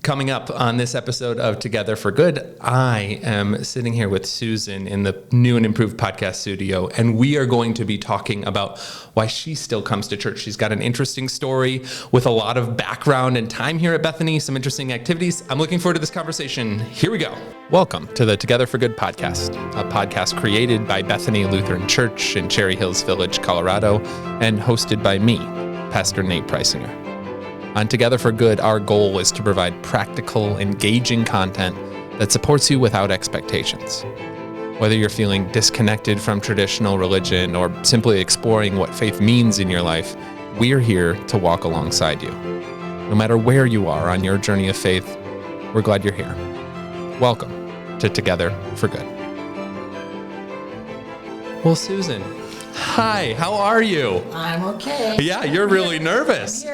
Coming up on this episode of Together for Good, I am sitting here with Susan in the new and improved podcast studio, and we are going to be talking about why she still comes to church. She's got an interesting story with a lot of background and time here at Bethany, some interesting activities. I'm looking forward to this conversation. Here we go. Welcome to the Together for Good podcast, a podcast created by Bethany Lutheran Church in Cherry Hills Village, Colorado, and hosted by me, Pastor Nate Preisinger. On Together for Good, our goal is to provide practical, engaging content that supports you without expectations. Whether you're feeling disconnected from traditional religion or simply exploring what faith means in your life, we're here to walk alongside you. No matter where you are on your journey of faith, we're glad you're here. Welcome to Together for Good. Well, Susan, hi, how are you? I'm okay. Yeah, you're really nervous.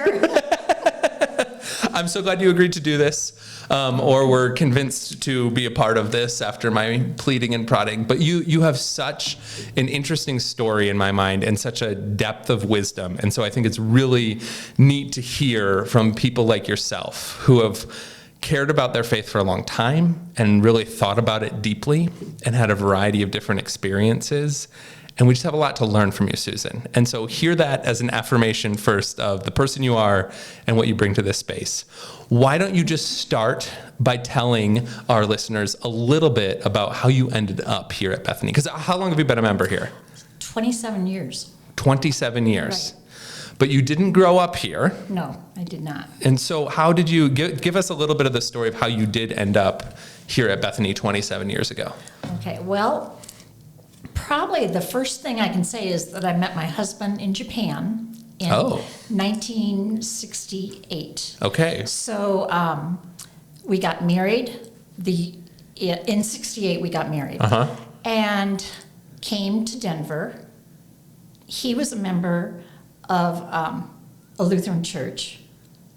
I'm so glad you agreed to do this, or were convinced to be a part of this after my pleading and prodding. But you have such an interesting story in my mind and such a depth of wisdom. And so I think it's really neat to hear from people like yourself who have cared about their faith for a long time and really thought about it deeply and had a variety of different experiences. And we just have a lot to learn from you, Susan. And so hear that as an affirmation first of the person you are and what you bring to this space. Why don't you just start by telling our listeners a little bit about how you ended up here at Bethany? Because how long have you been a member here? 27 years. 27 years. Right. But you didn't grow up here. No, I did not. And so how did you, give us a little bit of the story of how you did end up here at Bethany 27 years ago. Okay, well, probably the first thing I can say is that I met my husband in Japan in 1968. Okay. So we got married. In 68 we got married. And came to Denver. He was a member of a Lutheran church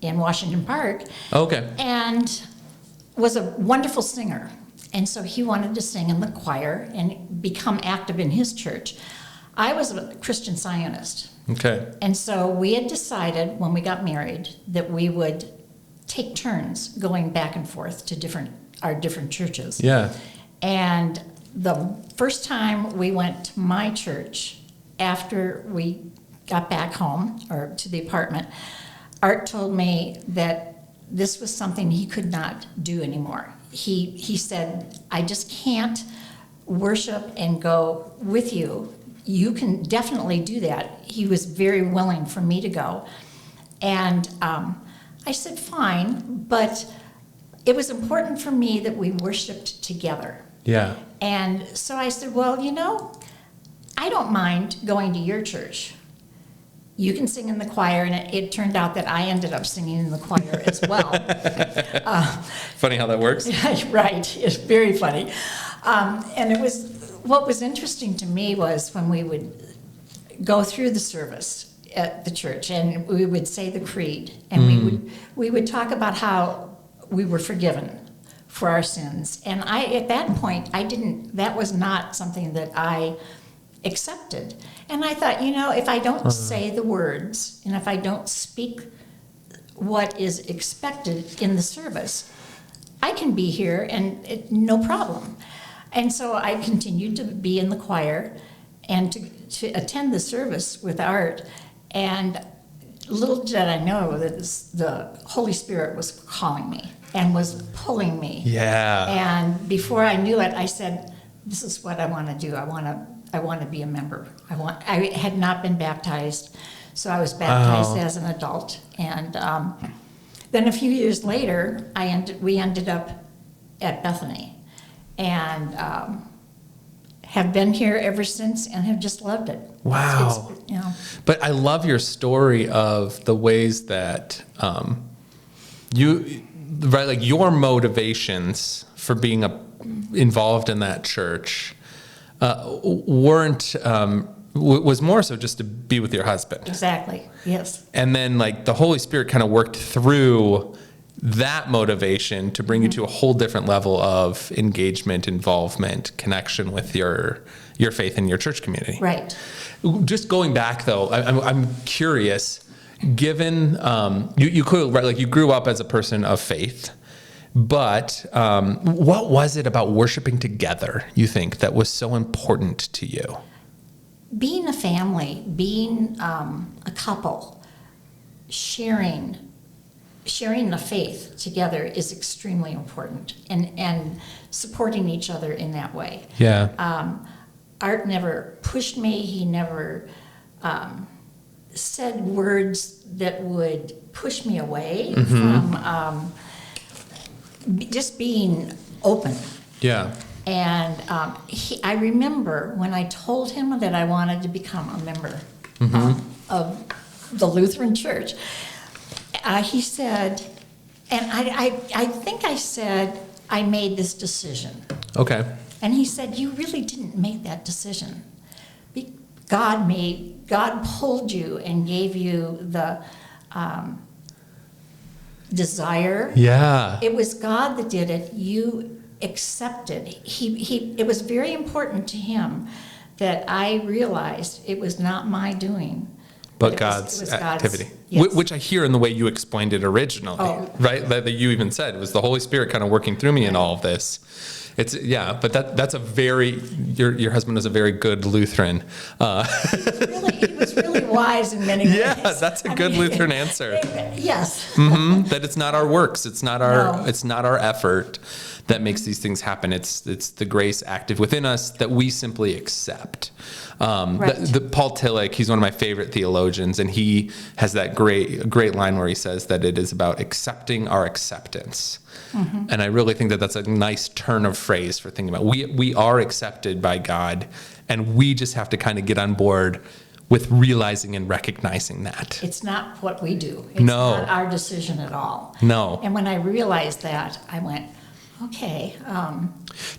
in Washington Park. Okay. And was a wonderful singer. And so he wanted to sing in the choir and become active in his church. I was a Christian Zionist. Okay. And so we had decided when we got married that we would take turns going back and forth to our different churches. Yeah. And the first time we went to my church after we got back home or to the apartment, Art told me that this was something he could not do anymore. He said, I just can't worship and go with you. You can definitely do that. He was very willing for me to go. And I said, fine, but it was important for me that we worshiped together. Yeah. And so I said, well, I don't mind going to your church. You can sing in the choir, and it turned out that I ended up singing in the choir as well. Funny how that works. Right, it's very funny. And what was interesting to me was when we would go through the service at the church, and we would say the creed, and we would talk about how we were forgiven for our sins. And at that point, that was not something that I accepted. And I thought, if I don't say the words and if I don't speak what is expected in the service, I can be here and no problem. And so I continued to be in the choir and to attend the service with Art. And little did I know that the Holy Spirit was calling me and was pulling me. Yeah. And before I knew it, I said, this is what I want to do. I want to be a member. I had not been baptized, so I was baptized as an adult. And then a few years later, we ended up at Bethany, and have been here ever since, and have just loved it. Wow. But I love your story of the ways that your motivations for being involved in that church was more so just to be with your husband. Exactly, yes. And then the Holy Spirit kind of worked through that motivation to bring you to a whole different level of engagement, involvement, connection with your faith in your church community. Right. Just going back though, I'm curious, given you clearly, right, you grew up as a person of faith, But what was it about worshiping together, you think, that was so important to you? Being a family, being a couple, sharing the faith together is extremely important, and supporting each other in that way. Yeah. Art never pushed me. He never said words that would push me away from just being open. Yeah. And I remember when I told him that I wanted to become a member of the Lutheran Church, he said, and I think I said, I made this decision. Okay. And he said, you really didn't make that decision. God pulled you and gave you the desire. Yeah. It was God that did it. You accepted. It was very important to him that I realized it was not my doing, but it God's was activity. Yes. Which I hear in the way you explained it originally, right? That you even said it was the Holy Spirit kind of working through me in all of this. But that's a very, your husband is a very good Lutheran. He was really wise in many ways. Yeah, that's a good Lutheran answer. Yes. That it's not our works, it's not our No. it's not our effort that makes these things happen. It's the grace active within us that we simply accept. Right. The Paul Tillich, he's one of my favorite theologians, and he has that great line where he says that it is about accepting our acceptance. And I really think that that's a nice turn of phrase for thinking about. We are accepted by God, and we just have to kind of get on board with realizing and recognizing that. It's not what we do. It's No. not our decision at all. No. And when I realized that, I went, okay.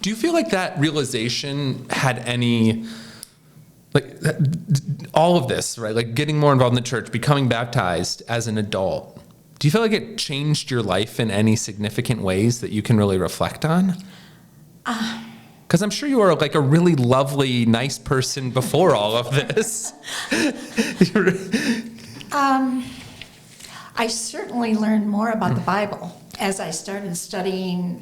Do you feel like that realization had any, like, all of this, right? Like getting more involved in the church, becoming baptized as an adult. Do you feel like it changed your life in any significant ways that you can really reflect on? Because I'm sure you were like a really lovely, nice person before all of this. I certainly learned more about the Bible as I started studying,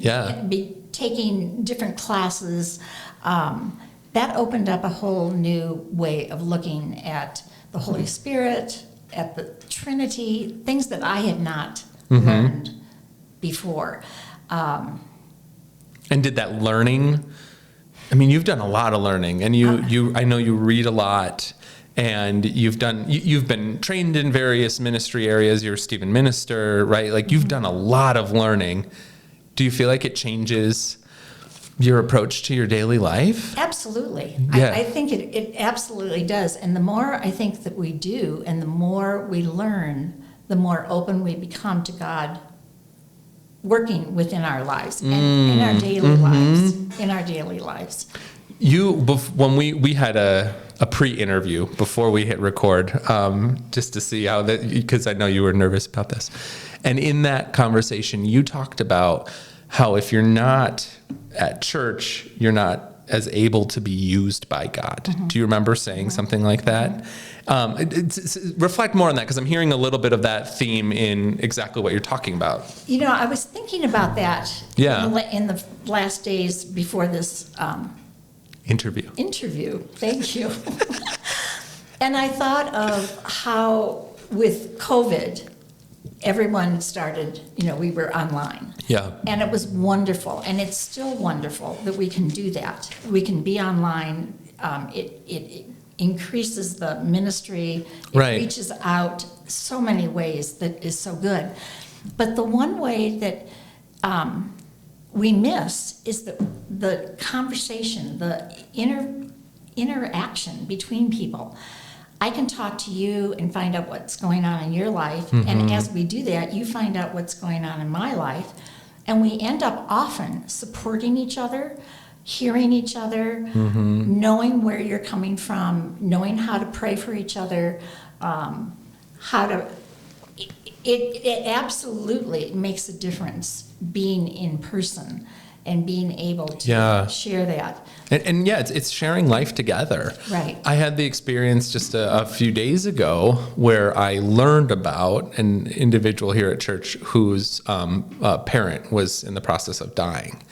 taking different classes. That opened up a whole new way of looking at the Holy Spirit, at the Trinity, things that I had not learned before. And did that learning, I mean, you've done a lot of learning, and I know you read a lot, and you've been trained in various ministry areas. You're a Stephen minister, right? Like you've done a lot of learning. Do you feel like it changes your approach to your daily life? Absolutely. Yeah. I think it absolutely does. And the more I think that we do, and the more we learn, the more open we become to God working within our lives and in our daily lives. When we had a pre-interview before we hit record, just to see how that, because I know you were nervous about this. And in that conversation, you talked about how if you're not at church, you're not as able to be used by God. Do you remember saying something like that? Reflect more on that, because I'm hearing a little bit of that theme in exactly what you're talking about. You know, I was thinking about that in the last days before this interview. Thank you. And I thought of how with COVID, everyone started, we were online. Yeah. And it was wonderful, and it's still wonderful that we can do that. We can be online. It increases the ministry. It reaches out so many ways that is so good. But the one way that we miss is the conversation, the interaction between people. I can talk to you and find out what's going on in your life, and as we do that, you find out what's going on in my life, and we end up often supporting each other, hearing each other, knowing where you're coming from, knowing how to pray for each other, it absolutely makes a difference being in person and being able to share that. And yeah, it's sharing life together. Right. I had the experience just a few days ago where I learned about an individual here at church whose parent was in the process of dying.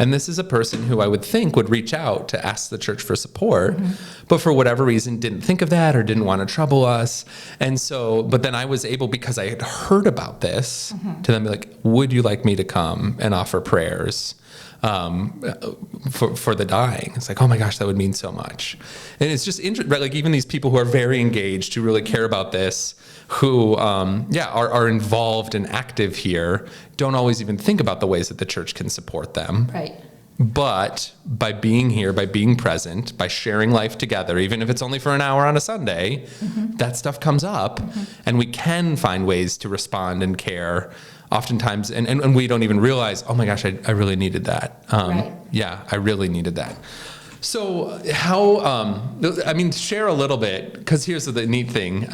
And this is a person who I would think would reach out to ask the church for support, but for whatever reason didn't think of that or didn't want to trouble us. And so, but then I was able, because I had heard about this, to then be like, would you like me to come and offer prayers for the dying? It's like, oh my gosh, that would mean so much. And it's just interesting, right? Like even these people who are very engaged, who really care about this, who are involved and active here, don't always even think about the ways that the church can support them. Right. But by being here, by being present, by sharing life together, even if it's only for an hour on a Sunday, that stuff comes up, and we can find ways to respond and care oftentimes, and we don't even realize, oh my gosh, I really needed that. Right. Yeah, I really needed that. So how, share a little bit, because here's the neat thing.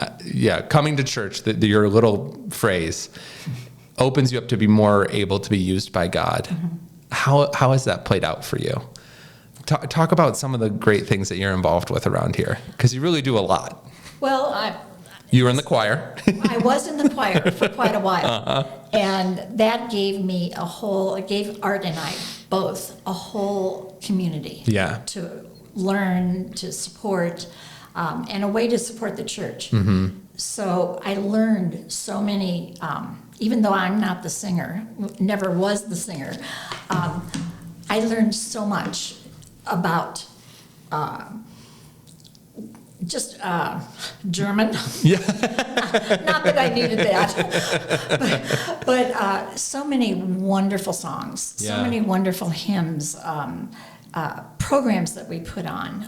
Coming to church, your little phrase opens you up to be more able to be used by God. How has that played out for you? Talk about some of the great things that you're involved with around here, because you really do a lot. Well, you were in the choir. I was in the choir for quite a while. And that gave me it gave Art and I both a whole community to learn, to support, and a way to support the church. So I learned so many, even though I'm not the singer, never was the singer, I learned so much about German. Yeah. Not that I needed that. But so many wonderful songs, so many wonderful hymns, programs that we put on.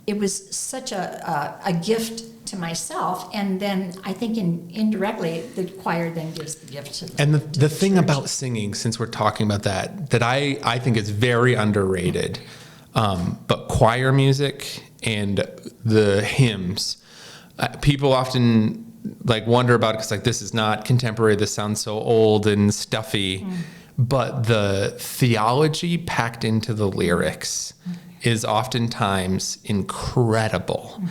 It was such a gift to myself, and then I think indirectly the choir then gives the gift to the And the thing church. about singing, since we're talking about that I think is very underrated, but choir music and the hymns, people often wonder about it because this is not contemporary, this sounds so old and stuffy, but the theology packed into the lyrics is oftentimes incredible.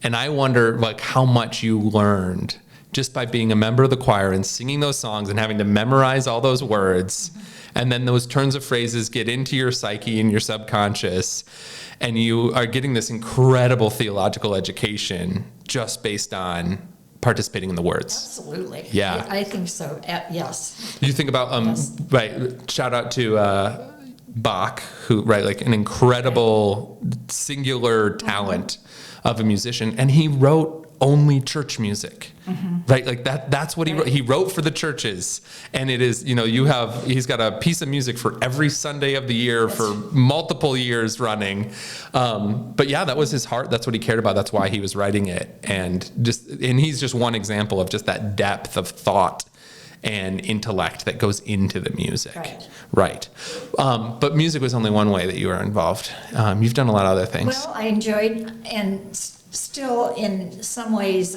And I wonder how much you learned just by being a member of the choir and singing those songs and having to memorize all those words. And then those turns of phrases get into your psyche and your subconscious, and you are getting this incredible theological education just based on participating in the words. Absolutely. Yeah. I think so. Yes. You think about, shout out to Bach, who, an incredible singular talent of a musician, and he wrote only church music, right? That's what he wrote. He wrote for the churches, and it is, he's got a piece of music for every Sunday of the year for multiple years running. But yeah, that was his heart. That's what he cared about. That's why he was writing it. And he's just one example of just that depth of thought and intellect that goes into the music. Right. But music was only one way that you were involved. You've done a lot of other things. Well, I enjoyed and still in some ways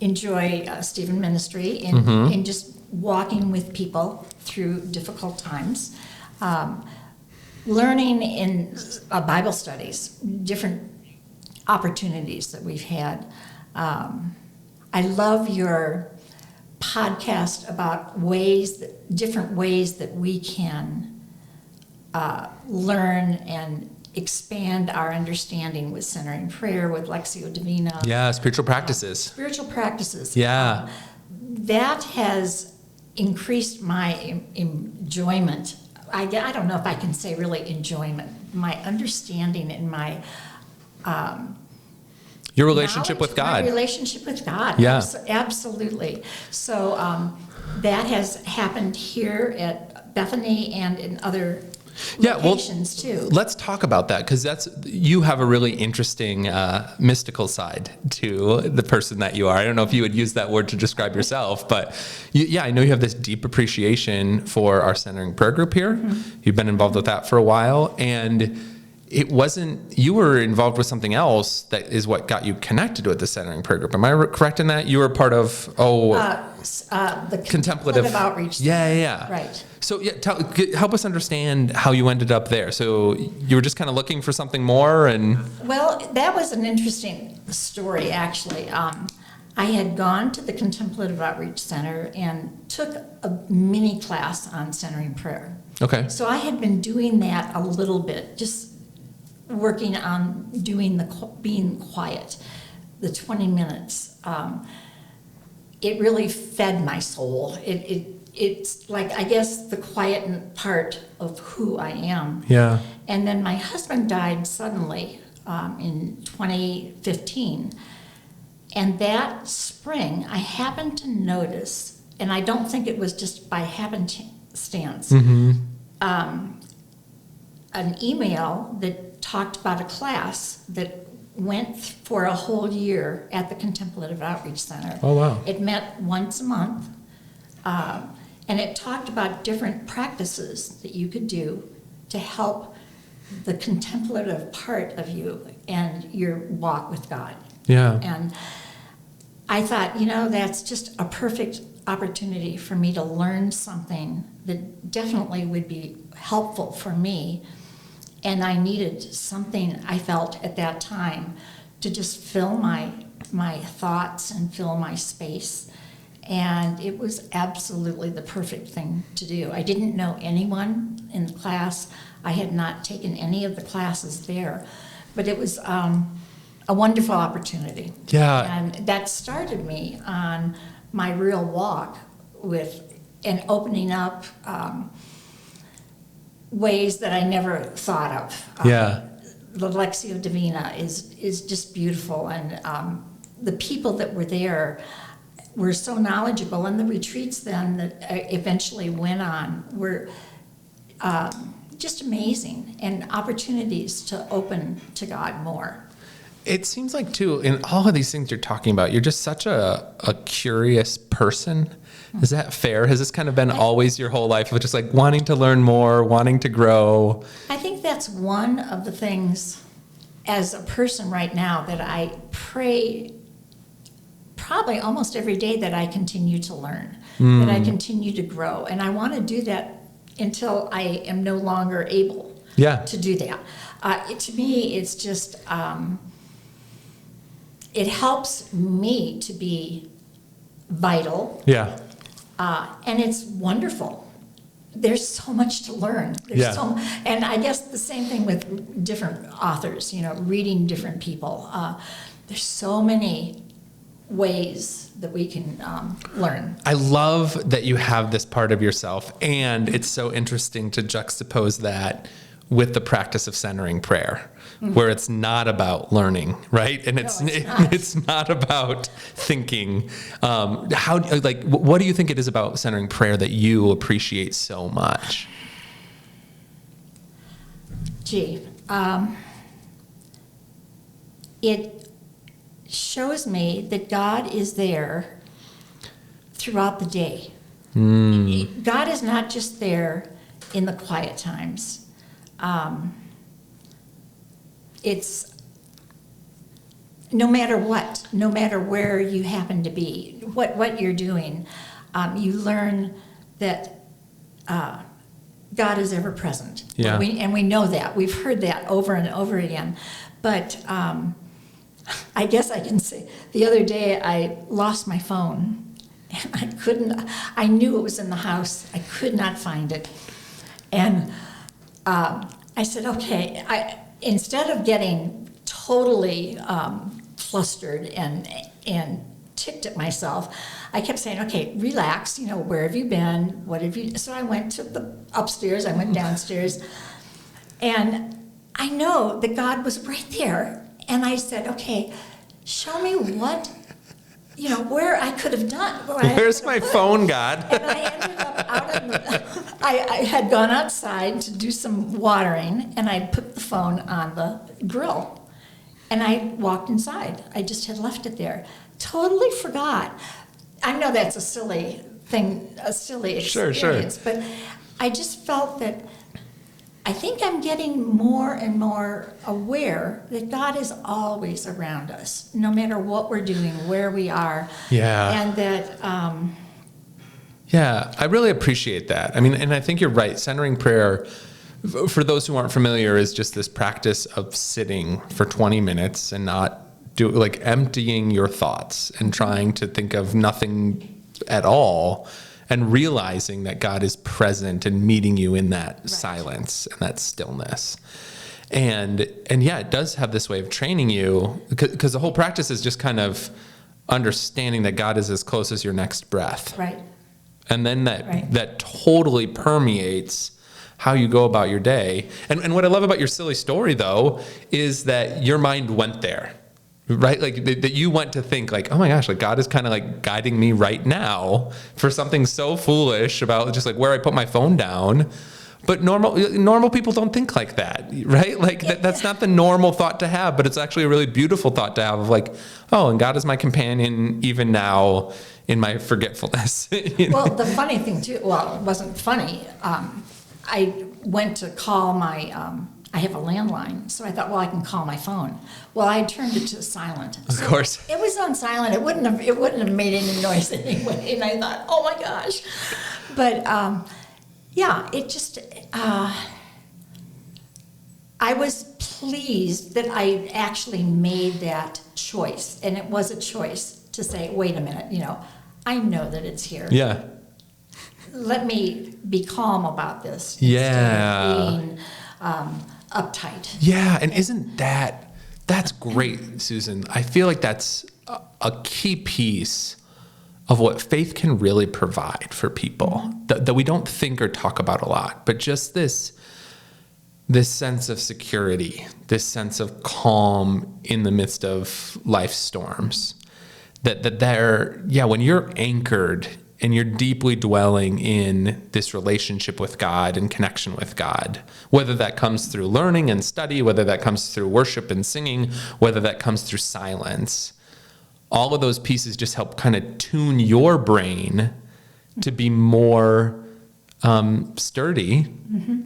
enjoy Stephen ministry in just walking with people through difficult times, learning in Bible studies, different opportunities that we've had. I love your podcast about different ways that we can learn and expand our understanding with centering prayer, with Lectio Divina. Yeah, spiritual practices. Spiritual practices. Yeah. That has increased my enjoyment. I don't know if I can say really enjoyment. My understanding and my your relationship with God. My relationship with God. Yeah. Absolutely. So that has happened here at Bethany and in other locations too. Let's talk about that, because you have a really interesting mystical side to the person that you are. I don't know if you would use that word to describe yourself, but I know you have this deep appreciation for our centering prayer group here. You've been involved with that for a while, and it wasn't, you were involved with something else that is what got you connected with the Centering Prayer Group. Am I correct in that? You were part of, The contemplative outreach. Yeah. Right. So help us understand how you ended up there. So you were just kind of looking for something more and... Well, that was an interesting story, actually. I had gone to the Contemplative Outreach Center and took a mini class on centering prayer. Okay. So I had been doing that a little bit, just working on doing being quiet, the 20 minutes. It really fed my soul. It's like, I guess, the quiet part of who I am. Yeah. And then my husband died suddenly in 2015. And that spring, I happened to notice, and I don't think it was just by happenstance, an email that talked about a class that went for a whole year at the Contemplative Outreach Center. Oh, wow. It met once a month, and it talked about different practices that you could do to help the contemplative part of you and your walk with God. Yeah. And I thought, that's just a perfect opportunity for me to learn something that definitely would be helpful for me. And I needed something, I felt at that time, to just fill my thoughts and fill my space. And it was absolutely the perfect thing to do. I didn't know anyone in the class. I had not taken any of the classes there. But it was a wonderful opportunity. Yeah. And that started me on my real walk with and opening up ways that I never thought of. Yeah. The Lectio Divina is just beautiful, and the people that were there were so knowledgeable, and the retreats then that eventually went on were just amazing, and opportunities to open to God more. It seems like, too, in all of these things you're talking about, you're just such a curious person. Is that fair? Has this kind of been always your whole life of just like wanting to learn more, wanting to grow? I think that's one of the things as a person right now that I pray probably almost every day, that I continue to learn, that I continue to grow. And I want to do that until I am no longer able to do that. To me, it's just, it helps me to be vital. Yeah. And it's wonderful. There's so much to learn. And I guess the same thing with different authors, reading different people. There's so many ways that we can learn. I love that you have this part of yourself, and it's so interesting to juxtapose that with the practice of centering prayer, where it's not about learning, right? And it's not about thinking. What do you think it is about centering prayer that you appreciate so much? It shows me that God is there throughout the day. God is not just there in the quiet times. It's no matter what, no matter where you happen to be, what you're doing, you learn that God is ever present. Yeah. And we know that. We've heard that over and over again. But I guess I can say, the other day I lost my phone. And I knew it was in the house. I could not find it. And I said, okay, instead of getting totally flustered and ticked at myself, I kept saying, okay, relax, where have you been? What have you... So I went to the upstairs, I went downstairs, and I know that God was right there. And I said, okay, show me where I could have done. Where's my phone, God? And I ended up out in the... I had gone outside to do some watering, and I put the phone on the grill. And I walked inside. I just had left it there. Totally forgot. I know that's a silly thing, a silly experience. Sure. But I just felt that I think I'm getting more and more aware that God is always around us, no matter what we're doing, where we are. Yeah. And that, Yeah, I really appreciate that. I mean, and I think you're right. Centering prayer, for those who aren't familiar, is just this practice of sitting for 20 minutes and not emptying your thoughts and trying to think of nothing at all, and realizing that God is present and meeting you in that silence and that stillness. And yeah, it does have this way of training you, because the whole practice is just kind of understanding that God is as close as your next breath. right. And then that totally permeates how you go about your day. And what I love about your silly story, though, is that your mind went there, right? Like that you went to think like, oh my gosh, like God is kind of like guiding me right now for something so foolish about just like where I put my phone down. But normal people don't think like that, right? Like that's not the normal thought to have, but it's actually a really beautiful thought to have of like, oh, and God is my companion even now in my forgetfulness. You know? Well, the funny thing too, well, it wasn't funny. I went to call my, I have a landline, so I thought, well, I can call my phone. Well, I turned it to silent. Of course. It was on silent. It wouldn't have made any noise anyway. And I thought, oh my gosh. But yeah, it just, I was pleased that I actually made that choice. And it was a choice to say, wait a minute, I know that it's here. Yeah. Let me be calm about this. Yeah. Instead of being uptight. Yeah. And that's great, Susan. I feel like that's a key piece of what faith can really provide for people that we don't think or talk about a lot, but just this sense of security, this sense of calm in the midst of life storms. When you're anchored and you're deeply dwelling in this relationship with God and connection with God, whether that comes through learning and study, whether that comes through worship and singing, whether that comes through silence, all of those pieces just help kind of tune your brain to be more sturdy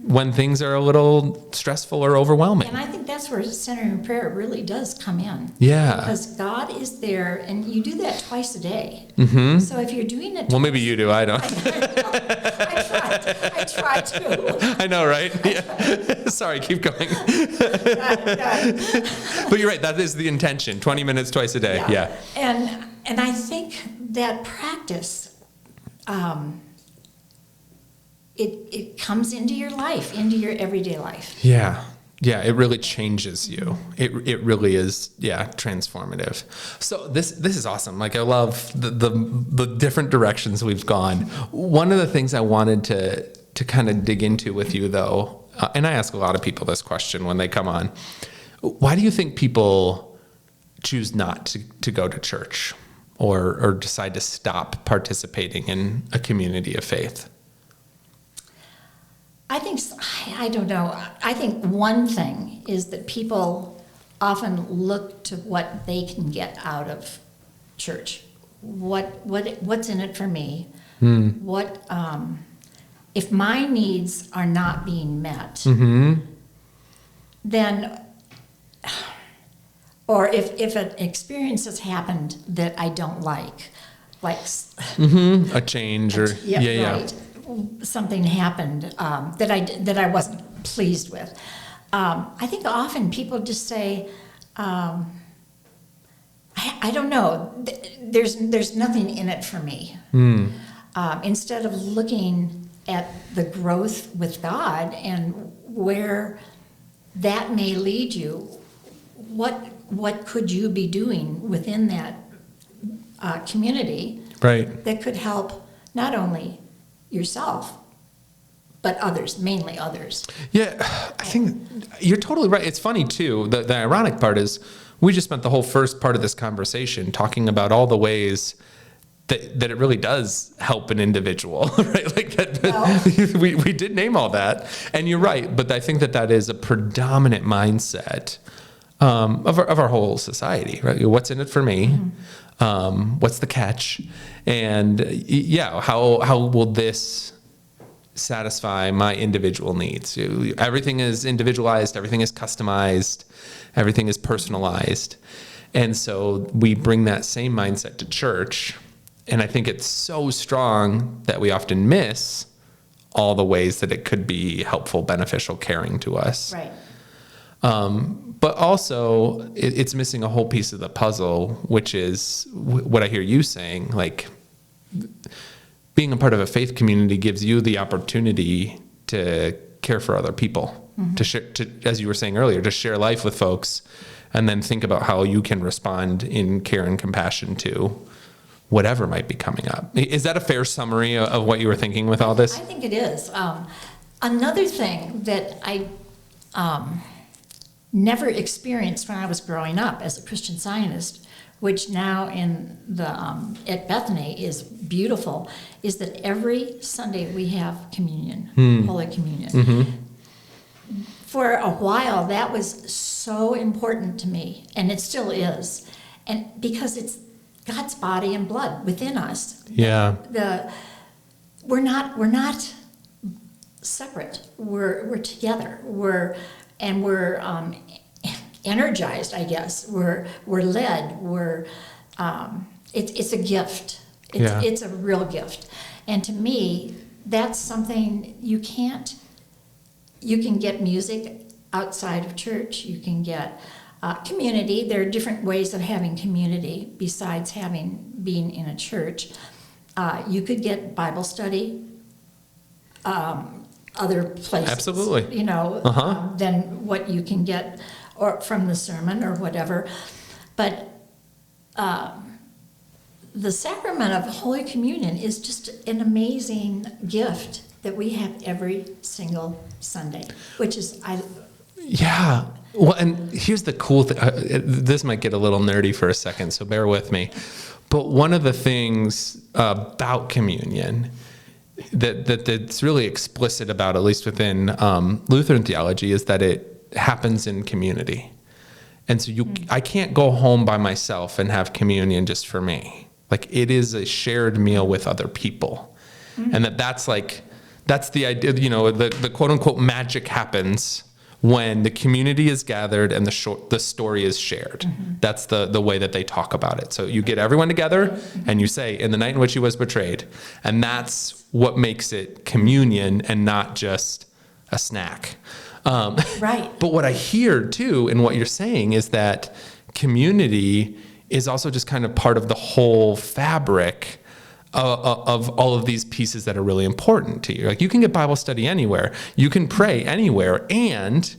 when things are a little stressful or overwhelming. And I think that's where centering prayer really does come in. Yeah. Because God is there, and you do that twice a day. Mm-hmm. So if you're doing it Well, maybe you do. I don't. I try to. I know, right? Yeah. Sorry, keep going. But you're right. That is the intention. 20 minutes twice a day. Yeah. And I think that practice, it comes into your life, into your everyday life. Yeah. Yeah, it really changes you. It really is, transformative. So this is awesome. Like I love the different directions we've gone. One of the things I wanted to kind of dig into with you though, and I ask a lot of people this question when they come on, why do you think people choose not to go to church or decide to stop participating in a community of faith? I don't know. I think one thing is that people often look to what they can get out of church. What's in it for me? What if my needs are not being met? Then, or if an experience has happened that I don't like a change or right. Something happened that I wasn't pleased with. I think often people just say, I don't know. There's nothing in it for me. Instead of looking at the growth with God and where that may lead you, what could you be doing within that community, right, that could help not only yourself, but others, mainly others. Yeah, I think you're totally right. It's funny too. The ironic part is we just spent the whole first part of this conversation talking about all the ways that it really does help an individual, right? Like that, well, we did name all that, and you're right. But I think that is a predominant mindset of our whole society, right? What's in it for me? What's the catch? And how will this satisfy my individual needs. Everything is individualized, everything is customized, everything is personalized. And so we bring that same mindset to church. And I think it's so strong that we often miss all the ways that it could be helpful, beneficial, caring to us. Right. But also, it's missing a whole piece of the puzzle, which is what I hear you saying. Like, being a part of a faith community gives you the opportunity to care for other people, to share, as you were saying earlier, to share life with folks, and then think about how you can respond in care and compassion to whatever might be coming up. Is that a fair summary of what you were thinking with all this? I think it is. Another thing that I never experienced when I was growing up as a Christian Zionist, which now in the at Bethany is beautiful, is that every Sunday we have communion, Holy Communion. For a while, that was so important to me, and it still is, and because it's God's body and blood within us. Yeah. We're not separate. We're together. We're energized, I guess. We're led. It's a gift. It's a real gift. And to me, that's something you can get music outside of church. You can get community. There are different ways of having community besides being in a church. You could get Bible study other places. Absolutely. Than what you can get or from the sermon or whatever. But the sacrament of Holy Communion is just an amazing gift that we have every single Sunday, which is Yeah. Well, and here's the cool thing. This might get a little nerdy for a second, so bear with me. But one of the things about communion that's really explicit about, at least within Lutheran theology, is that it happens in community. And so I can't go home by myself and have communion just for me. Like, it is a shared meal with other people. And that's the idea, the quote unquote magic happens when the community is gathered and the story is shared. That's the way that they talk about it. So you get everyone together and you say, in the night in which he was betrayed. And that's what makes it communion and not just a snack. right. But what I hear too in what you're saying is that community is also just kind of part of the whole fabric of all of these pieces that are really important to you. Like, you can get Bible study anywhere, you can pray anywhere, and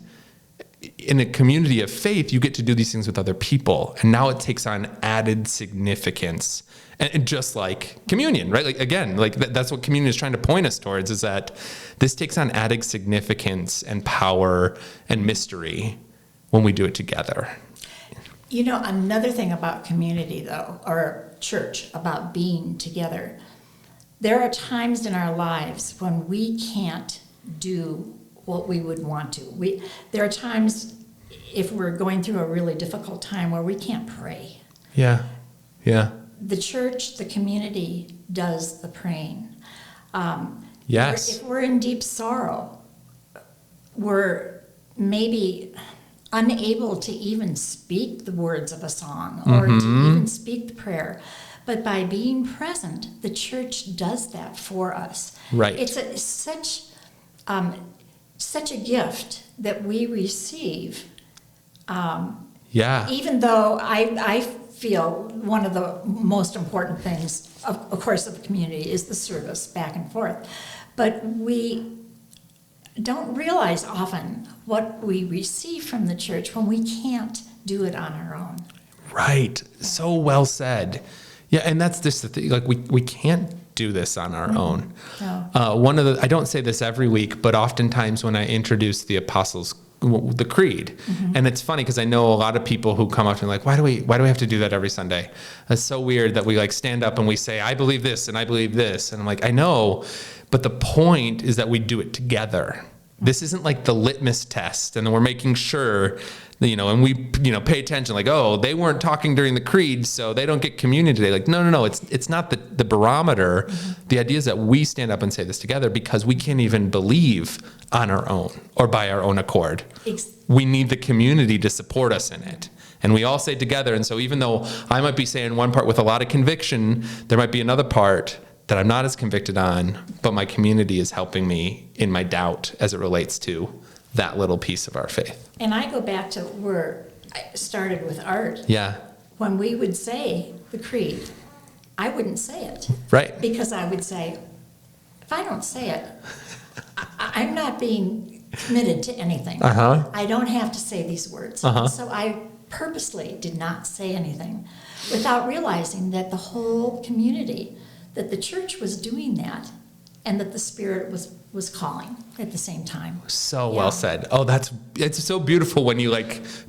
in a community of faith, you get to do these things with other people. And now it takes on added significance. And just like communion, right? Like, again, that's what communion is trying to point us towards, is that this takes on added significance and power and mystery when we do it together. Another thing about community, though, or church, about being together, there are times in our lives when we can't do what we would want to. There are times, if we're going through a really difficult time, where we can't pray. Yeah. The church, the community, does the praying. Yes. If we're in deep sorrow, we're maybe unable to even speak the words of a song or to even speak the prayer. But by being present, the church does that for us. Right. It's such a gift that we receive. Even though I feel one of the most important things, of course, of the community is the service back and forth. But we don't realize often what we receive from the church when we can't do it on our own. Right. So well said. Yeah, and that's just the thing. Like, we can't do this on our own. No. I don't say this every week, but oftentimes when I introduce the Apostles' the Creed, and it's funny because I know a lot of people who come up to me like, why do we have to do that every Sunday? That's so weird that we stand up and we say, I believe this and I believe this, and I'm like, I know, but the point is that we do it together. This isn't like the litmus test, and we're making sure, and we, pay attention, like, oh, they weren't talking during the creed, so they don't get communion today. Like, no. It's not the barometer. Mm-hmm. The idea is that we stand up and say this together because we can't even believe on our own or by our own accord. We need the community to support us in it. And we all say together. And so even though I might be saying one part with a lot of conviction, there might be another part that I'm not as convicted on, but my community is helping me in my doubt as it relates to that little piece of our faith. And I go back to where I started with Art. Yeah. When we would say the creed, I wouldn't say it. Right. Because I would say, if I don't say it, I'm not being committed to anything. Uh-huh. I don't have to say these words. Uh-huh. So I purposely did not say anything without realizing that the whole community, that the church was doing that, and that the Spirit was calling at the same time. So well said. Oh, it's so beautiful when you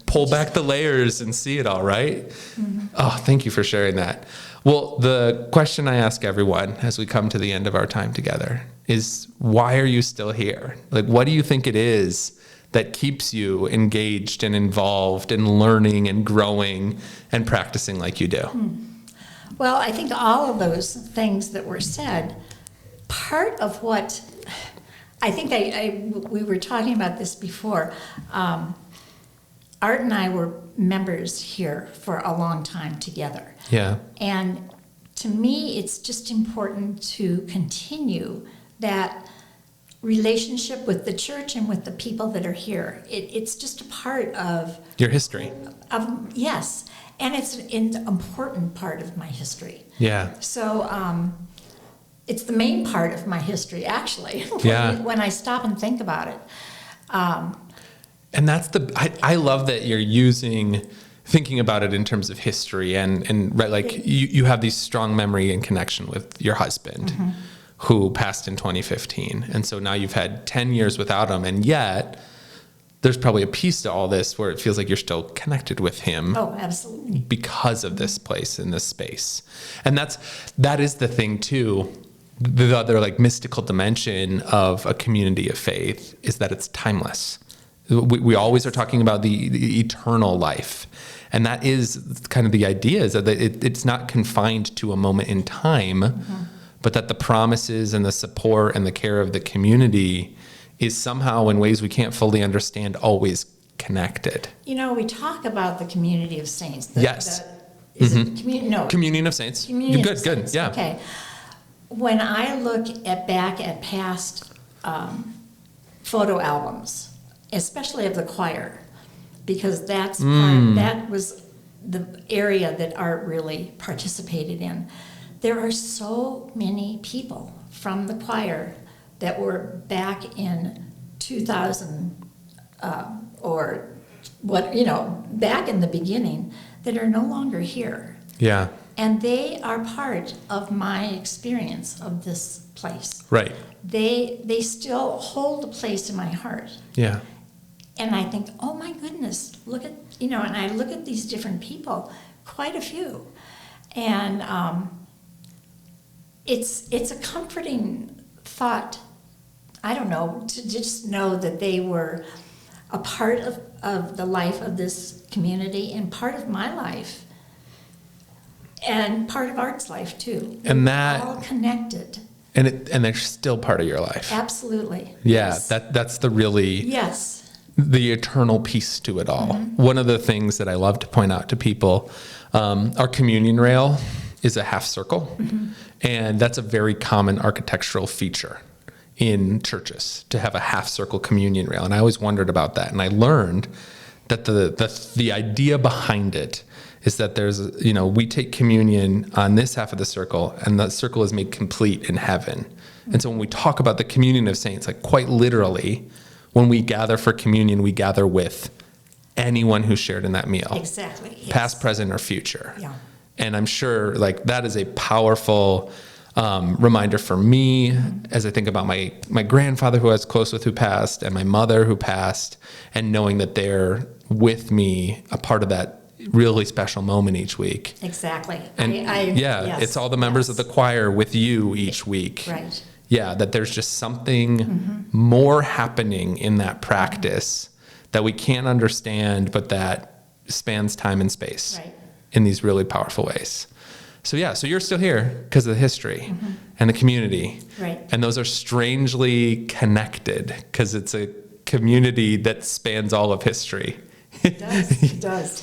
pull back the layers and see it all, right? Mm-hmm. Oh, thank you for sharing that. Well, the question I ask everyone as we come to the end of our time together is, why are you still here? What do you think it is that keeps you engaged and involved and learning and growing and practicing like you do? Well, I think all of those things that were said, part of what, I think we were talking about this before. Art and I were members here for a long time together. Yeah. And to me, it's just important to continue that relationship with the church and with the people that are here. It's just a part of your history. Yes, and it's an important part of my history. Yeah. So it's the main part of my history, actually. Yeah. When I stop and think about it. And that's I love that you're thinking about it in terms of history and right, you have these strong memory and connection with your husband. Mm-hmm. Who passed in 2015. And so now you've had 10 years without him, and yet there's probably a piece to all this where it feels like you're still connected with him. Oh, absolutely. Because of this place and this space. And that is the thing too. The other mystical dimension of a community of faith is that it's timeless. We always are talking about the eternal life. And that is kind of the idea, is that it's not confined to a moment in time. Mm-hmm. But that the promises and the support and the care of the community is somehow, in ways we can't fully understand, always connected. We talk about the community of saints. Yes. Is it Communion of Saints. Communion Good, of Saints. Yeah. Okay. When I look back at past photo albums, especially of the choir, because that was the area that Art really participated in. There are so many people from the choir that were back in 2000 or back in the beginning that are no longer here. Yeah. And they are part of my experience of this place. Right. They still hold a place in my heart. Yeah. And I think, oh my goodness, look at, and I look at these different people, quite a few. And it's a comforting thought, I don't know, to just know that they were a part of the life of this community and part of my life and part of Art's life too. And We're that all connected. And they're still part of your life. Absolutely. Yeah, Yes. that's the really the eternal piece to it all. Mm-hmm. One of the things that I love to point out to people, our communion rail is a half circle. Mm-hmm. And that's a very common architectural feature in churches, to have a half circle communion rail. And I always wondered about that. And I learned that the idea behind it is that there's, we take communion on this half of the circle, and the circle is made complete in heaven. Mm-hmm. And so when we talk about the communion of saints, quite literally, when we gather for communion, we gather with anyone who shared in that meal. Exactly. Yes. Past, present, or future. Yeah. And I'm sure that is a powerful reminder for me as I think about my grandfather who I was close with who passed, and my mother who passed, and knowing that they're with me, a part of that really special moment each week. Exactly. And yes. it's all the members of the choir with you each week. Right. Yeah, that there's just something more happening in that practice that we can't understand, but that spans time and space in these really powerful ways. So you're still here because of the history and the community. Right. And those are strangely connected because it's a community that spans all of history. It does. It does.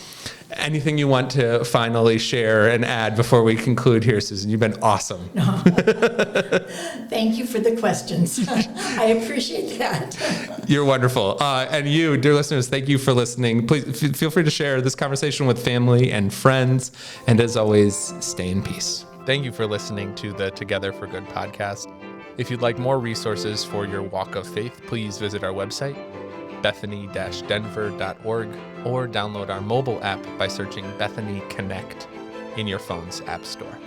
Anything you want to finally share and add before we conclude here, Susan? You've been awesome. Thank you for the questions. I appreciate that. You're wonderful. And you, dear listeners, thank you for listening. Please feel free to share this conversation with family and friends. And as always, stay in peace. Thank you for listening to the Together for Good podcast. If you'd like more resources for your walk of faith, please visit our website, bethany-denver.org, or download our mobile app by searching Bethany Connect in your phone's app store.